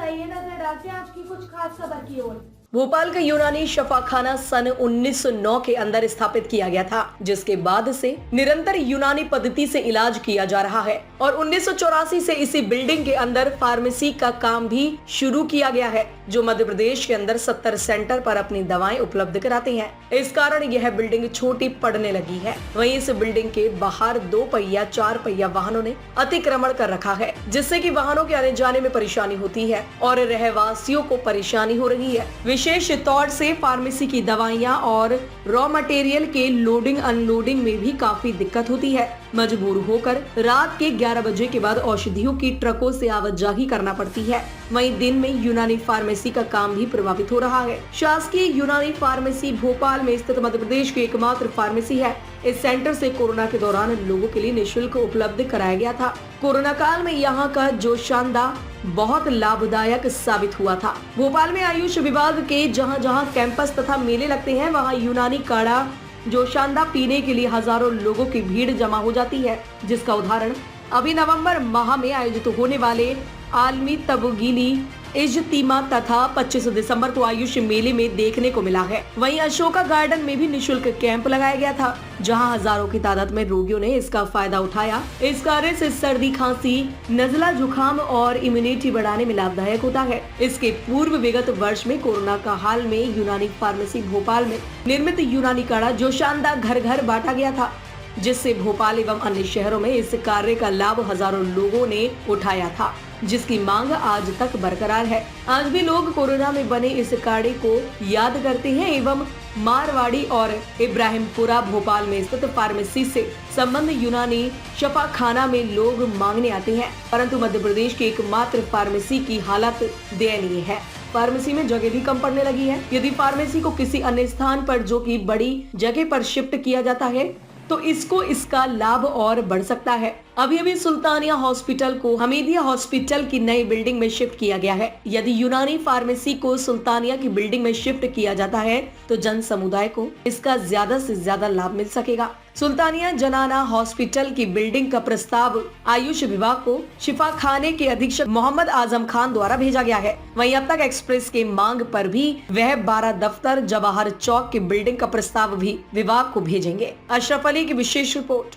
बताइए नजर डालते हैं आज की कुछ खास खबर की ओर। भोपाल का यूनानी शफाखाना सन 1909 के अंदर स्थापित किया गया था, जिसके बाद से निरंतर यूनानी पद्धति से इलाज किया जा रहा है और 1984 से इसी बिल्डिंग के अंदर फार्मेसी का काम भी शुरू किया गया है, जो मध्य प्रदेश के अंदर 70 सेंटर पर अपनी दवाएं उपलब्ध कराती हैं। इस कारण यह बिल्डिंग छोटी पड़ने लगी है। वहीं इस बिल्डिंग के बाहर 2 पहिया 4 पहिया वाहनों ने अतिक्रमण कर रखा है, जिससे कि वाहनों के आने जाने में परेशानी होती है और रहवासियों को परेशानी हो रही है। विशेष तौर से फार्मेसी की दवाइयां और रॉ मटेरियल के लोडिंग अनलोडिंग में भी काफी दिक्कत होती है। मजबूर होकर रात के 11 बजे के बाद औषधियों की ट्रकों से आवाजाही करना पड़ती है। वहीं दिन में यूनानी फार्मेसी का काम भी प्रभावित हो रहा है। शासकीय यूनानी फार्मेसी भोपाल में स्थित मध्य प्रदेश की एकमात्र फार्मेसी है। इस सेंटर से कोरोना के दौरान लोगों के लिए निःशुल्क उपलब्ध कराया गया था। कोरोना काल में यहाँ का जो शानदार बहुत लाभदायक साबित हुआ था। भोपाल में आयुष विभाग के जहाँ जहाँ कैंपस तथा मेले लगते हैं, वहाँ यूनानी काढ़ा जो शानदार पीने के लिए हजारों लोगों की भीड़ जमा हो जाती है, जिसका उदाहरण अभी नवंबर माह में आयोजित होने वाले आलमी तबगीली इज्तिमा तथा 25 दिसंबर को आयुष मेले में देखने को मिला है। वहीं अशोका गार्डन में भी निःशुल्क कैंप लगाया गया था, जहां हजारों की तादाद में रोगियों ने इसका फायदा उठाया। इस कार्य से सर्दी, खांसी, नजला, जुकाम और इम्यूनिटी बढ़ाने में लाभदायक होता है। इसके पूर्व विगत वर्ष में कोरोना का हाल में यूनानी फार्मेसी भोपाल में निर्मित यूनानी काढ़ा जो शानदार घर घर बांटा गया था, जिससे भोपाल एवं अन्य शहरों में इस कार्य का लाभ हजारों लोगों ने उठाया था, जिसकी मांग आज तक बरकरार है। आज भी लोग कोरोना में बने इस काढ़े को याद करते हैं एवं मारवाड़ी और इब्राहिमपुरा भोपाल में स्थित फार्मेसी से संबंध यूनानी शफाखाना में लोग मांगने आते हैं, परंतु मध्य प्रदेश की एकमात्र फार्मेसी की हालत दयनीय है। फार्मेसी में जगह भी कम पड़ने लगी है। यदि फार्मेसी को किसी अन्य स्थान पर जो कि बड़ी जगह पर शिफ्ट किया जाता है तो इसका लाभ और बढ़ सकता है। अभी सुल्तानिया हॉस्पिटल को हमीदिया हॉस्पिटल की नई बिल्डिंग में शिफ्ट किया गया है। यदि यूनानी फार्मेसी को सुल्तानिया की बिल्डिंग में शिफ्ट किया जाता है तो जन समुदाय को इसका ज्यादा से ज्यादा लाभ मिल सकेगा। सुल्तानिया जनाना हॉस्पिटल की बिल्डिंग का प्रस्ताव आयुष विभाग को शिफाखाने के अधीक्षक मोहम्मद आजम खान द्वारा भेजा गया है। वहीं अब तक एक्सप्रेस के मांग पर भी वह 12 दफ्तर जवाहर चौक की बिल्डिंग का प्रस्ताव भी विभाग को भेजेंगे। अशरफ अली की विशेष रिपोर्ट।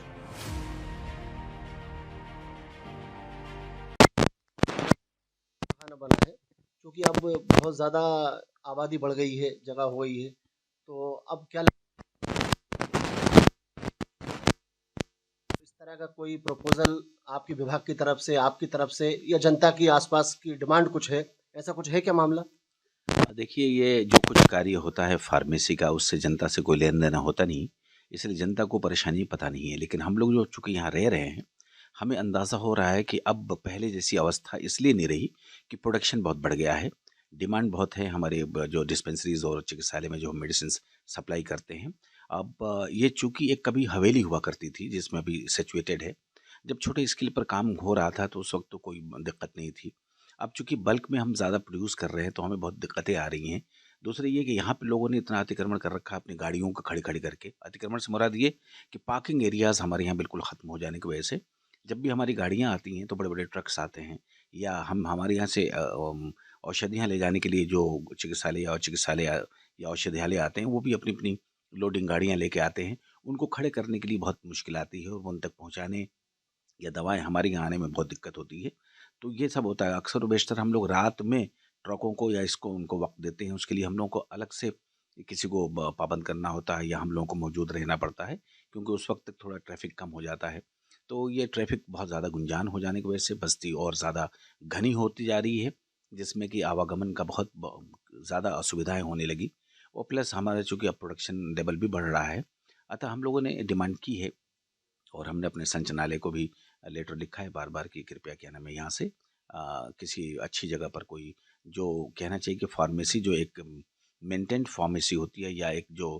बना है क्योंकि अब बहुत ज़्यादा आबादी बढ़ गई है, जगह हो गई है, तो अब क्या इस तरह का कोई प्रपोजल आपकी विभाग की तरफ से, आपकी तरफ से या जनता की आसपास की डिमांड कुछ है, ऐसा कुछ है क्या मामला? देखिए, ये जो कुछ कार्य होता है फार्मेसी का, उससे जनता से कोई लेन देना होता नहीं, इसलिए जनता को परेशानी पता नहीं है। लेकिन हम लोग जो चूँकि यहाँ रह रहे हैं, हमें अंदाज़ा हो रहा है कि अब पहले जैसी अवस्था इसलिए नहीं रही कि प्रोडक्शन बहुत बढ़ गया है, डिमांड बहुत है। हमारे जो डिस्पेंसरीज़ और चिकित्सालय में जो हम मेडिसिन सप्लाई करते हैं, अब ये चूँकि एक कभी हवेली हुआ करती थी जिसमें अभी सिचुएटेड है। जब छोटे स्केल पर काम हो रहा था तो उस वक्त तो कोई दिक्कत नहीं थी। अब चूँकि बल्क में हम ज़्यादा प्रोड्यूस कर रहे हैं तो हमें बहुत दिक्कतें आ रही हैं। दूसरी ये कि यहाँ पे लोगों ने इतना अतिक्रमण कर रखा है अपनी गाड़ियों को खड़ी-खड़ी करके। अतिक्रमण से मुराद ये कि पार्किंग एरियाज़ हमारे यहाँ बिल्कुल ख़त्म हो जाने की वजह से जब भी हमारी गाड़ियाँ आती हैं तो बड़े-बड़े ट्रक्स आते हैं, या हम हमारे यहाँ से औषधियाँ ले जाने के लिए जो चिकित्सालय या औषधालय आते हैं, वो भी अपनी-अपनी लोडिंग गाड़ियाँ लेके आते हैं। उनको खड़े करने के लिए बहुत मुश्किल आती है और उन तक पहुँचाने या दवाएँ हमारे यहाँ आने में बहुत दिक्कत होती है। तो ये सब होता है। अक्सर व बेशतर हम लोग रात में ट्रकों को या इसको उनको वक़्त देते हैं। उसके लिए हम लोगों को अलग से किसी को पाबंद करना होता है या हम लोगों को मौजूद रहना पड़ता है, क्योंकि उस वक्त तक थोड़ा ट्रैफ़िक कम हो जाता है। तो ये ट्रैफ़िक बहुत ज़्यादा गुंजान हो जाने की वजह से बस्ती और ज़्यादा घनी होती जा रही है, जिसमें कि आवागमन का बहुत ज़्यादा असुविधाएँ होने लगी और प्लस हमारा चूँकि अब प्रोडक्शन लेवल भी बढ़ रहा है, अतः हम लोगों ने डिमांड की है और हमने अपने संचालनालय को भी लेटर लिखा है बार-बार कि कृपया क्या नाम है यहाँ से किसी अच्छी जगह पर कोई जो कहना चाहिए कि फार्मेसी जो एक मेंटेन्ड फार्मेसी होती है या एक जो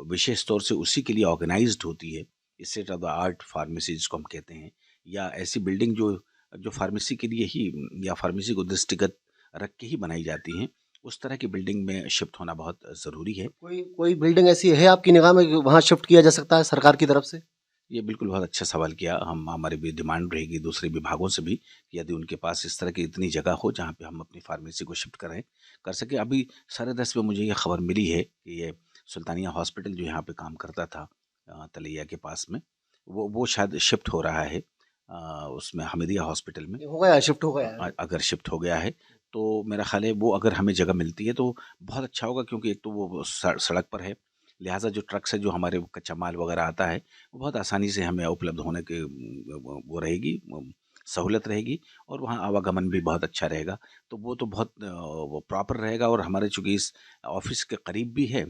विशेष तौर से उसी के लिए ऑर्गेनाइज्ड होती है, state of the art pharmacy जिसको हम कहते हैं, या ऐसी बिल्डिंग जो फार्मेसी के लिए ही या फार्मेसी को दृष्टिगत रख के ही बनाई जाती हैं, उस तरह की बिल्डिंग में शिफ्ट होना बहुत ज़रूरी है। कोई बिल्डिंग ऐसी है आपकी निगाह में कि वहाँ शिफ्ट किया जा सकता है सरकार की तरफ से? ये बिल्कुल बहुत अच्छा सवाल किया। हमारी भी डिमांड रहेगी दूसरे विभागों से भी कि यदि उनके पास इस तरह की इतनी जगह हो जहाँ पे हम अपनी फार्मेसी को शिफ्ट कर सकें। अभी 10:30 पे मुझे ये खबर मिली है कि ये सुल्तानिया हॉस्पिटल जो यहाँ पे काम करता था तलैया के पास में, वो शायद शिफ्ट हो रहा है उसमें हमीदिया हॉस्पिटल में। हो गया, शिफ्ट हो गया है। अगर शिफ्ट हो गया है तो मेरा ख्याल है वो अगर हमें जगह मिलती है तो बहुत अच्छा होगा, क्योंकि एक तो वो सड़क पर है, लिहाजा जो ट्रक से जो हमारे कच्चा माल वगैरह आता है वो बहुत आसानी से हमें उपलब्ध होने के वो रहेगी, सहूलत रहेगी, और वहाँ आवागमन भी बहुत अच्छा रहेगा। तो वो तो बहुत वो प्रॉपर रहेगा, और हमारे चूँकि इस ऑफिस के करीब भी है,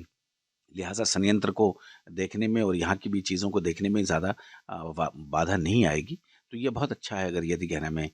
लिहाजा संयंत्र को देखने में और यहाँ की भी चीज़ों को देखने में ज़्यादा बाधा नहीं आएगी। तो ये बहुत अच्छा है अगर यदि कहना में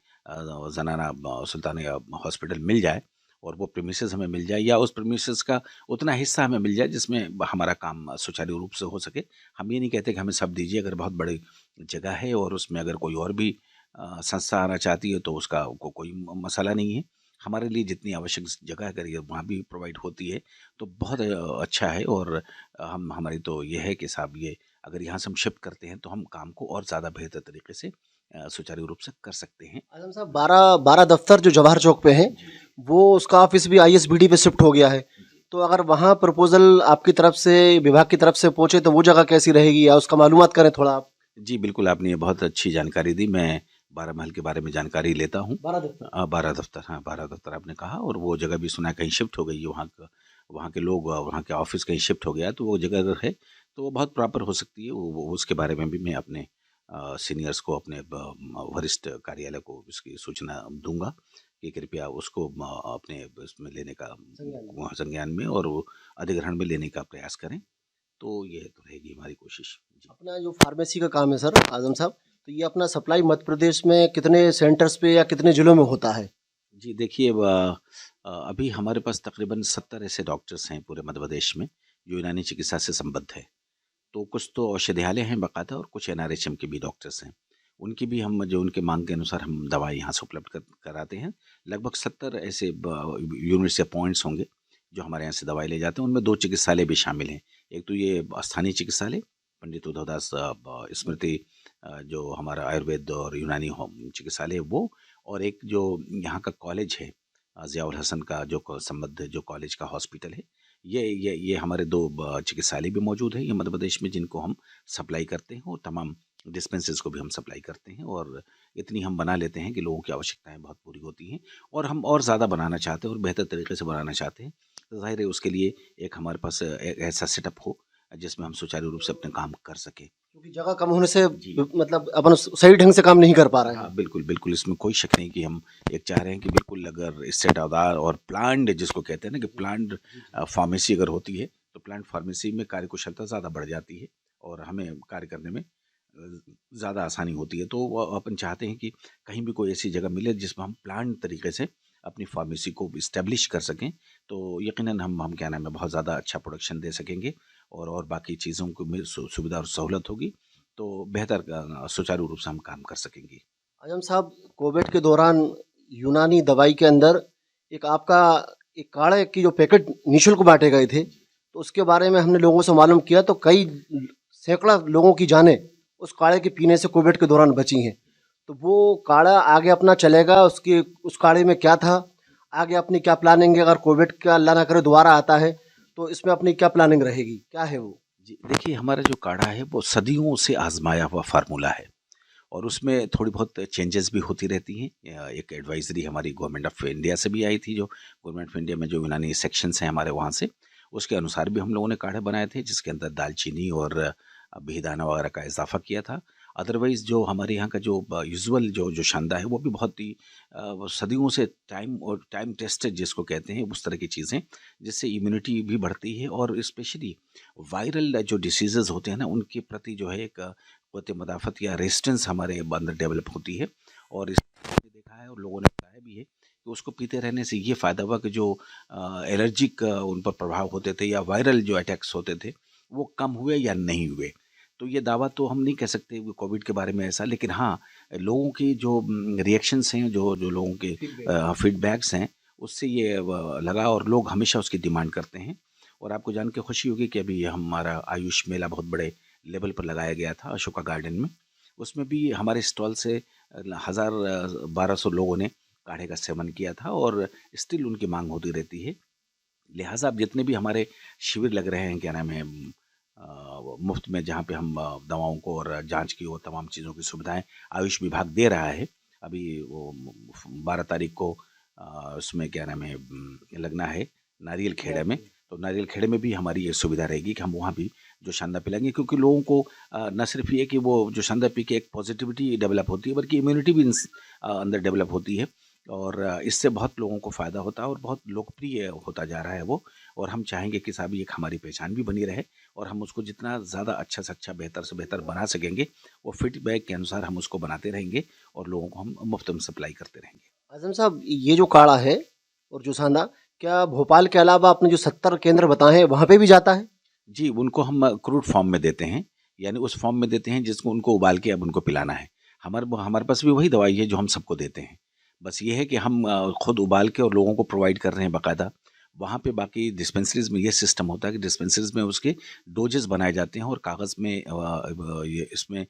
ज़नाना सुल्तानिया हॉस्पिटल मिल जाए और वो प्रीमिसेस हमें मिल जाए, या उस प्रीमिसेस का उतना हिस्सा हमें मिल जाए जिसमें हमारा काम सुचारू रूप से हो सके। हम ये नहीं कहते कि हमें सब दीजिए, अगर बहुत बड़ी जगह है और उसमें अगर कोई और भी संस्था आना चाहती है तो उसका कोई मसला नहीं है। हमारे लिए जितनी आवश्यक जगह अगर ये वहाँ भी प्रोवाइड होती है तो बहुत अच्छा है। और हमारी तो ये है कि साहब ये अगर यहाँ से हम शिफ्ट करते हैं तो हम काम को और ज़्यादा बेहतर तरीके से सुचारू रूप से कर सकते हैं। आजम साहब, 12 दफ्तर जो जवाहर चौक पे हैं, वो उसका ऑफिस भी ISBD पे शिफ्ट हो गया है। तो अगर वहाँ प्रपोजल आपकी तरफ से, विभाग की तरफ से पहुँचे तो वो जगह कैसी रहेगी, या उसका मालूमात करें थोड़ा आप। जी बिल्कुल, आपने ये बहुत अच्छी जानकारी दी। मैं 12 महल के बारे में जानकारी लेता हूँ। 12 दफ्तर। 12 दफ्तर, हाँ 12 दफ्तर आपने कहा, और वो जगह भी सुना कहीं शिफ्ट हो गई है, वहाँ के लोग, वहाँ के ऑफिस कहीं शिफ्ट हो गया, तो वो जगह अगर है तो वो बहुत प्रॉपर हो सकती है। वो उसके बारे में भी मैं अपने सीनियर्स को, अपने वरिष्ठ कार्यालय को इसकी सूचना दूंगा कि कृपया उसको अपने इसमें लेने का संज्ञान में और वो अधिग्रहण में लेने का प्रयास करें। तो ये तो रहेगी हमारी कोशिश जी। अपना जो फार्मेसी का काम है सर आजम साहब, तो ये अपना सप्लाई मध्य प्रदेश में कितने सेंटर्स पे या कितने जिलों में होता है? जी देखिए, अभी हमारे पास तकरीबन 70 ऐसे डॉक्टर्स हैं पूरे मध्य प्रदेश में जो यूनानी चिकित्सा से संबद्ध है। तो कुछ तो औषधालय हैं बाकायदा, और कुछ NRHM के भी डॉक्टर्स हैं। उनकी भी हम जो उनके मांग के अनुसार हम दवाई यहाँ से उपलब्ध कराते हैं। लगभग 70 ऐसे यूनिवर्सिटी पॉइंट्स होंगे जो हमारे यहाँ से दवाई ले जाते हैं। उनमें 2 चिकित्सालय भी शामिल हैं। एक तो ये स्थानीय चिकित्सालय पंडित उद्धवदास स्मृति जो हमारा आयुर्वेद और यूनानी होम चिकित्सालय वो, और एक जो यहाँ का कॉलेज है ज़ियाउल हसन का जो संबद्ध जो कॉलेज का हॉस्पिटल है, ये हमारे 2 चिकित्सालय भी मौजूद है ये मध्य प्रदेश में, जिनको हम सप्लाई करते हैं, और तमाम डिस्पेंसरीज को भी हम सप्लाई करते हैं। और इतनी हम बना लेते हैं कि लोगों की आवश्यकताएं बहुत पूरी होती हैं, और हम और ज़्यादा बनाना चाहते हैं और बेहतर तरीके से बनाना चाहते हैं। तो जाहिर है उसके लिए एक हमारे पास एक ऐसा सेटअप हो जिसमें हम सुचारू रूप से अपने काम कर सकें। क्योंकि जगह कम होने से मतलब अपन सही ढंग से काम नहीं कर पा रहे हैं। हाँ बिल्कुल बिल्कुल, इसमें कोई शक नहीं कि हम एक चाह रहे हैं कि बिल्कुल अगर स्टेटदार और प्लान्ड जिसको कहते हैं ना कि प्लान्ड फार्मेसी अगर होती है तो प्लान्ड फार्मेसी में कार्यकुशलता ज़्यादा बढ़ जाती है और हमें कार्य करने में ज़्यादा आसानी होती है। तो अपन चाहते हैं कि कहीं भी कोई ऐसी जगह मिले जिसमें हम प्लान तरीके से अपनी फार्मेसी को इस्टेब्लिश कर सकें, तो यकीनन हम क्या नाम है बहुत ज़्यादा अच्छा प्रोडक्शन दे सकेंगे, और बाकी चीज़ों को में सुविधा और सहूलत होगी, तो बेहतर सुचारू रूप से हम काम कर सकेंगे। आजम साहब, कोविड के दौरान यूनानी दवाई के अंदर एक आपका एक काढ़े की जो पैकेट निःशुल्क बांटे गए थे, तो उसके बारे में हमने लोगों से मालूम किया तो कई सैकड़ा लोगों की जानें उस काढ़े के पीने से कोविड के दौरान बची हैं। तो वो काढ़ा आगे अपना चलेगा, उस काढ़े में क्या था, आगे अपनी क्या प्लानिंग है, अगर कोविड का अल्लाह ना करे दोबारा आता है तो इसमें अपनी क्या प्लानिंग रहेगी, क्या है वो? जी देखिए, हमारा जो काढ़ा है वो सदियों से आजमाया हुआ फार्मूला है, और उसमें थोड़ी बहुत चेंजेस भी होती रहती हैं। एक एडवाइजरी हमारी गवर्नमेंट ऑफ इंडिया से भी आई थी, जो गवर्नमेंट ऑफ इंडिया में जो यूनानी सेक्शंस हैं हमारे वहाँ से, उसके अनुसार भी हम लोगों ने काढ़े बनाए थे, जिसके अंदर दालचीनी और बिहिदाना वगैरह का इजाफा किया था। अदरवाइज़ जो हमारे यहाँ का जो यूजुअल जो शानदार है वो भी बहुत ही सदियों से टाइम टेस्टेड जिसको कहते हैं उस तरह की चीज़ें, जिससे इम्यूनिटी भी बढ़ती है, और स्पेशली वायरल जो डिसीज़ेज़ होते हैं ना उनके प्रति जो है एक क़ुव्वत मदाफ़त या रेजिस्टेंस हमारे अंदर डेवलप होती है। और इसने देखा है और लोगों ने बताया भी है कि उसको पीते रहने से ये फ़ायदा हुआ कि जो एलर्जिक उन पर प्रभाव होते थे या वायरल जो अटैक्स होते थे वो कम हुए या नहीं हुए। तो ये दावा तो हम नहीं कह सकते कोविड के बारे में ऐसा, लेकिन हाँ लोगों की जो रिएक्शंस हैं, जो लोगों के फीडबैक्स हैं, उससे ये लगा, और लोग हमेशा उसकी डिमांड करते हैं। और आपको जान के खुशी होगी कि अभी हमारा आयुष मेला बहुत बड़े लेवल पर लगाया गया था अशोका गार्डन में। उसमें भी हमारे स्टॉल से 1200 लोगों ने काढ़े का सेवन किया था और स्टिल उनकी मांग होती रहती है। लिहाजा अब जितने भी हमारे शिविर लग रहे हैं, क्या नाम है, मुफ्त में, जहाँ पे हम दवाओं को और जांच की और तमाम चीज़ों की सुविधाएं आयुष विभाग दे रहा है। अभी वो 12 तारीख को उसमें क्या नाम है लगना है नारियल खेड़े में, तो नारियल खेड़े में भी हमारी ये सुविधा रहेगी कि हम वहाँ भी जोशांदा पिलाएंगे, क्योंकि लोगों को न सिर्फ ये कि वो जोशांदा पी के एक पॉजिटिविटी डेवलप होती है, बल्कि इम्यूनिटी भी अंदर डेवलप होती है और इससे बहुत लोगों को फ़ायदा होता है और बहुत लोकप्रिय होता जा रहा है वो। और हम चाहेंगे कि साहब एक हमारी पहचान भी बनी रहे और हम उसको जितना ज़्यादा अच्छा से अच्छा, बेहतर से बेहतर बना सकेंगे, वो फीडबैक के अनुसार हम उसको बनाते रहेंगे और लोगों को हम मुफ्त में सप्लाई करते रहेंगे। आजम साहब, ये जो काढ़ा है और जोशांदा, क्या भोपाल के अलावा आपने जो 70 केंद्र बताए हैं वहाँ पे भी जाता है? जी, उनको हम क्रूड फॉर्म में देते हैं, यानी उस फॉर्म में देते हैं जिसको उनको उबाल के अब उनको पिलाना है। हमारे पास भी वही दवाई है जो हम सबको देते हैं। बस ये है कि हम खुद उबाल के और लोगों को प्रोवाइड कर रहे हैं बाकायदा। वहाँ पे बाकी डिस्पेंसरीज़ में ये सिस्टम होता है कि डिस्पेंसरीज़ में उसके डोजेज़ बनाए जाते हैं और कागज़ में ये इसमें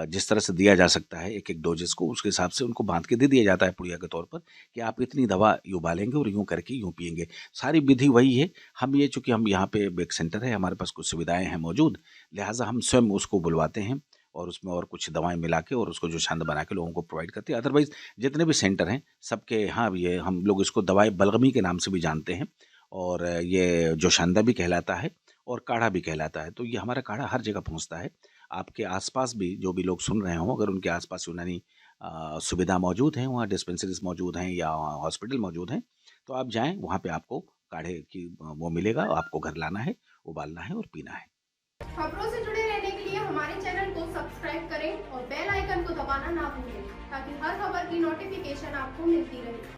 जिस तरह से दिया जा सकता है एक-एक डोजेज़ को, उसके हिसाब से उनको बाँध के दे दिया जाता है पुड़िया के तौर पर कि आप इतनी दवा यूँ उबालेंगे और यूँ करके यूँ पिएँगे। सारी विधि वही है। हम ये चूँकि हम यहाँ पे एक सेंटर है, हमारे पास कुछ सुविधाएँ हैं मौजूद, लिहाजा हम स्वयं उसको बुलवाते हैं और उसमें और कुछ दवाएँ मिला के और उसको जोशांदा बना के लोगों को प्रोवाइड करते हैं। अदरवाइज़ जितने भी सेंटर हैं सबके यहाँ ये हम लोग इसको दवाई बलगमी के नाम से भी जानते हैं और ये जोशांदा भी कहलाता है और काढ़ा भी कहलाता है। तो ये हमारा काढ़ा हर जगह पहुँचता है। आपके आस-पास भी जो भी लोग सुन रहे हों, अगर उनके आस-पास यूनानी सुविधा मौजूद हैं, वहाँ डिस्पेंसरीज़ मौजूद हैं या हॉस्पिटल मौजूद हैं, तो आप जाएँ, वहाँ पे आपको काढ़े की वो मिलेगा, आपको घर लाना है, उबालना है और पीना है। खबरों से जुड़े रहने के लिए हमारे चैनल को सब्सक्राइब करें और बेल आइकन को दबाना ना भूलें ताकि हर खबर की नोटिफिकेशन आपको मिलती रहे।